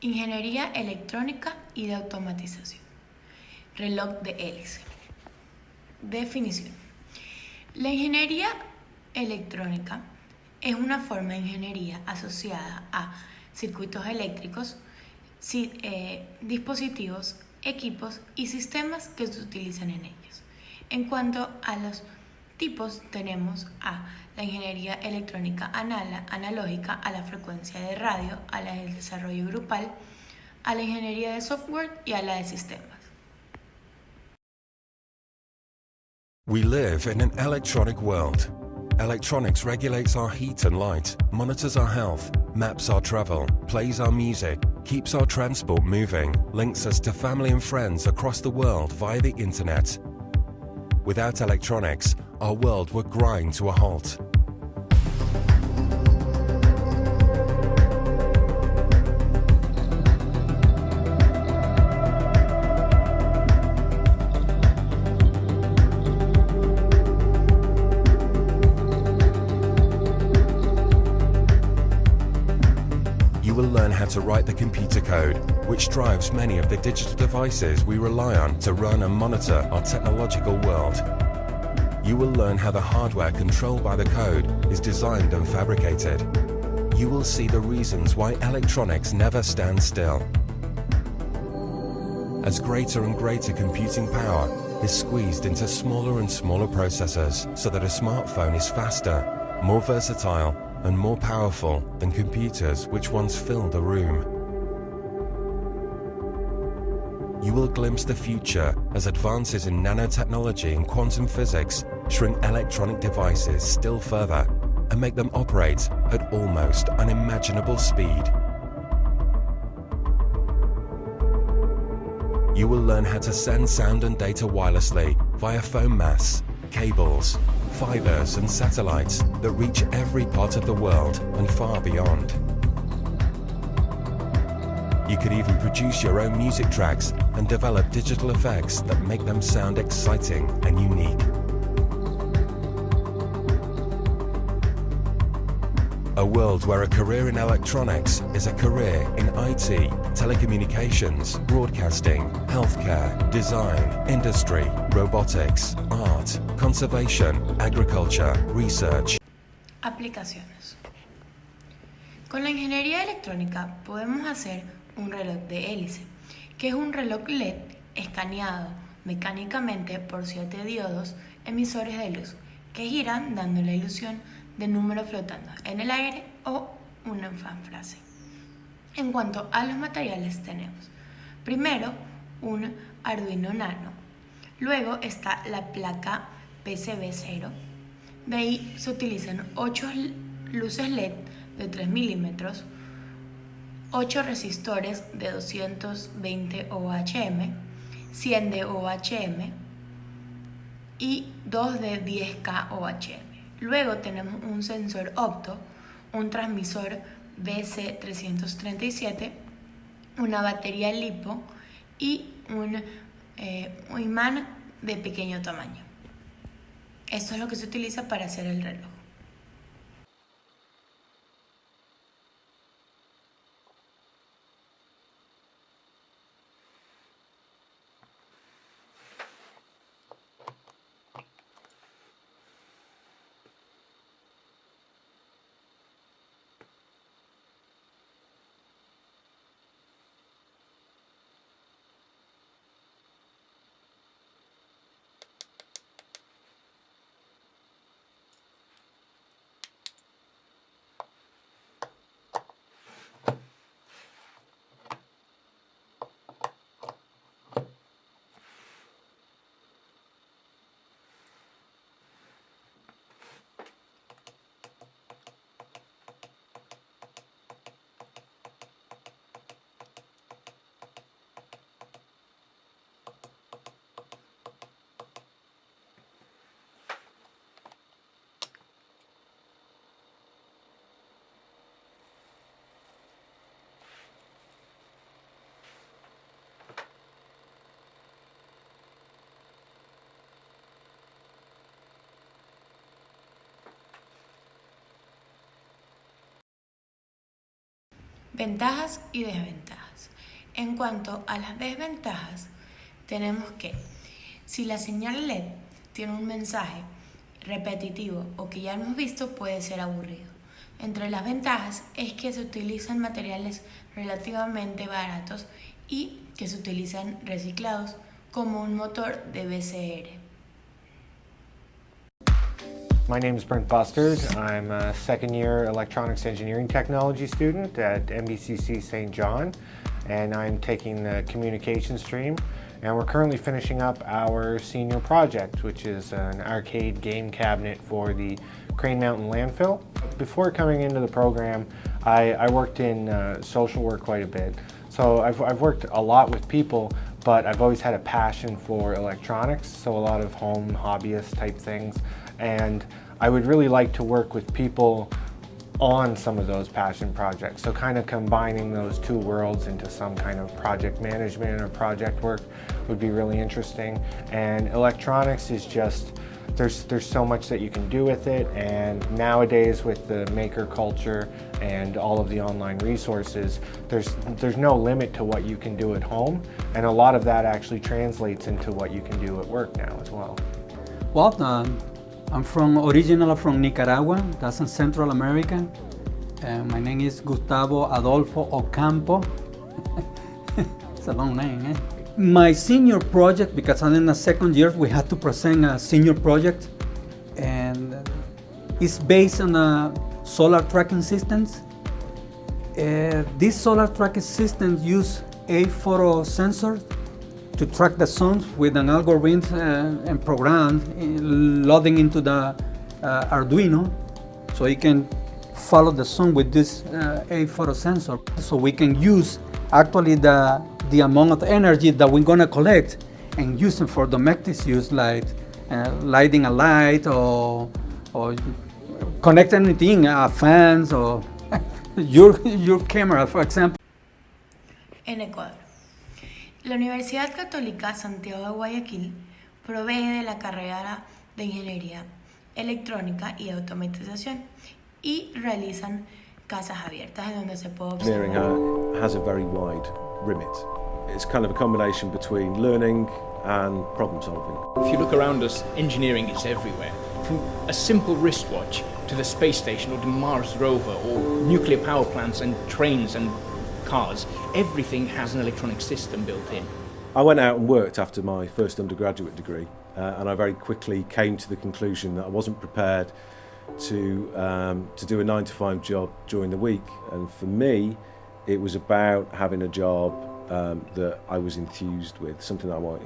Ingeniería electrónica y de automatización. Reloj de hélice. Definición. La ingeniería electrónica es una forma de ingeniería asociada a circuitos eléctricos, dispositivos, equipos y sistemas que se utilizan en ellos. En cuanto a los tipos, tenemos a la ingeniería electrónica analógica, a la frecuencia de radio, a la del desarrollo grupal, a la ingeniería de software y a la de sistemas. We live in an electronic world. Electronics regulates our heat and light, monitors our health, maps our travel, plays our music, keeps our transport moving, links us to family and friends across the world via the internet. Without electronics, our world would grind to a halt. You will learn how to write the computer code, which drives many of the digital devices we rely on to run and monitor our technological world. You will learn how the hardware controlled by the code is designed and fabricated. You will see the reasons why electronics never stand still. As greater and greater computing power is squeezed into smaller and smaller processors so that a smartphone is faster, more versatile, and more powerful than computers which once filled a room. You will glimpse the future as advances in nanotechnology and quantum physics shrink electronic devices still further and make them operate at almost unimaginable speed. You will learn how to send sound and data wirelessly via foam masts, cables, fibers and satellites that reach every part of the world and far beyond. You could even produce your own music tracks and develop digital effects that make them sound exciting and unique. A world where a career in electronics is a career in IT, telecommunications, broadcasting, healthcare, design, industry, robotics, art, conservation, agriculture, research. Aplicaciones. Con la ingeniería electrónica podemos hacer un reloj de hélice, que es un reloj LED escaneado mecánicamente por 7 diodos emisores de luz que giran dando la ilusión de números flotando en el aire o una fanfrase. En cuanto a los materiales tenemos primero un Arduino Nano, luego está la placa PCB0, de ahí se utilizan 8 luces LED de 3 milímetros, 8 resistores de 220 ohm, 100 de ohm y 2 de 10K ohm. Luego tenemos un sensor opto, un transmisor BC337, una batería LiPo y un imán de pequeño tamaño. Esto es lo que se utiliza para hacer el reloj. Ventajas y desventajas. En cuanto a las desventajas, tenemos que si la señal LED tiene un mensaje repetitivo o que ya hemos visto, puede ser aburrido. Entre las ventajas es que se utilizan materiales relativamente baratos y que se utilizan reciclados como un motor de BCR. My name is Brent Busters. I'm a second year electronics engineering technology student at MBCC St. John, and I'm taking the communication stream. And we're currently finishing up our senior project, which is an arcade game cabinet for the Crane Mountain landfill. Before coming into the program, I worked in social work quite a bit. So I've worked a lot with people, but I've always had a passion for electronics, so a lot of home hobbyist type things. And I would really like to work with people on some of those passion projects. So kind of combining those two worlds into some kind of project management or project work would be really interesting. And electronics is just, there's so much that you can do with it, and nowadays with the maker culture and all of the online resources, there's no limit to what you can do at home, and a lot of that actually translates into what you can do at work now as well. Well, I'm originally from Nicaragua, that's in Central America. My name is Gustavo Adolfo Ocampo. It's a long name, eh? My senior project, because I'm in the second year, we had to present a senior project, and it's based on solar tracking systems. These solar tracking systems use a photo sensor to track the sun with an algorithm and program loading into the Arduino, so you can follow the sun with this a photo sensor. So we can use actually the amount of energy that we're gonna collect and use it for domestic use, like lighting a light or connect anything, fans or your camera, for example. En Ecuador, la Universidad Católica Santiago de Guayaquil provee de la carrera de Ingeniería Electrónica y Automatización y realizan casas abiertas en donde se puede observar. Engineering has a very wide remit. It's kind of a combination between learning and problem solving. If you look around us, engineering is everywhere. From a simple wristwatch to the space station or the Mars rover or nuclear power plants and trains and cars, everything has an electronic system built in. I went out and worked after my first undergraduate degree, and I very quickly came to the conclusion that I wasn't prepared to do a 9-to-5 job during the week. And for me, it was about having a job that I was enthused with, something that I want,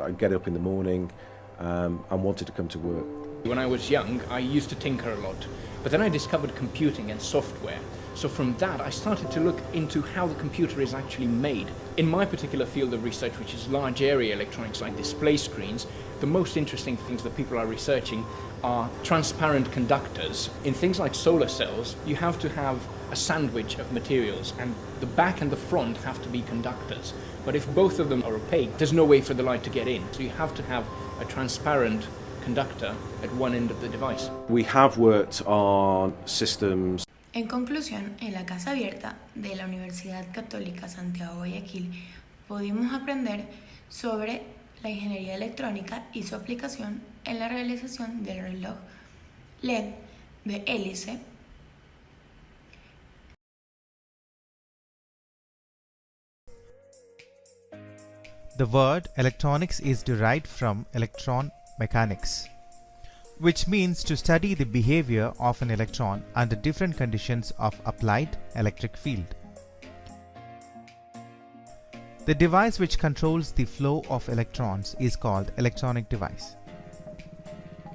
I'd get up in the morning and wanted to come to work. When I was young, I used to tinker a lot, but then I discovered computing and software. So from that, I started to look into how the computer is actually made. In my particular field of research, which is large area electronics like display screens, the most interesting things that people are researching are transparent conductors. In things like solar cells, you have to have a sandwich of materials, and the back and the front have to be conductors. But if both of them are opaque, there's no way for the light to get in. So you have to have a transparent conductor at one end of the device. We have worked on systems. En conclusión, en la Casa Abierta de la Universidad Católica Santiago de Guayaquil pudimos aprender sobre la ingeniería electrónica y su aplicación en la realización del reloj LED de hélice. The word electronics is derived from electron mechanics, which means to study the behavior of an electron under different conditions of applied electric field. The device which controls the flow of electrons is called electronic device.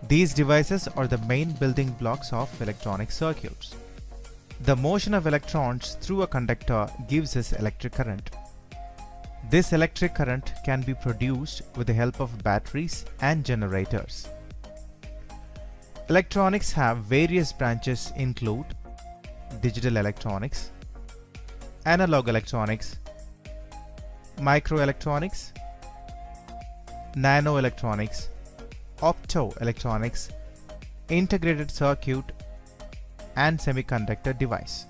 These devices are the main building blocks of electronic circuits. The motion of electrons through a conductor gives us electric current. This electric current can be produced with the help of batteries and generators. Electronics have various branches include digital electronics, analog electronics, microelectronics, nanoelectronics, optoelectronics, integrated circuit, and semiconductor device.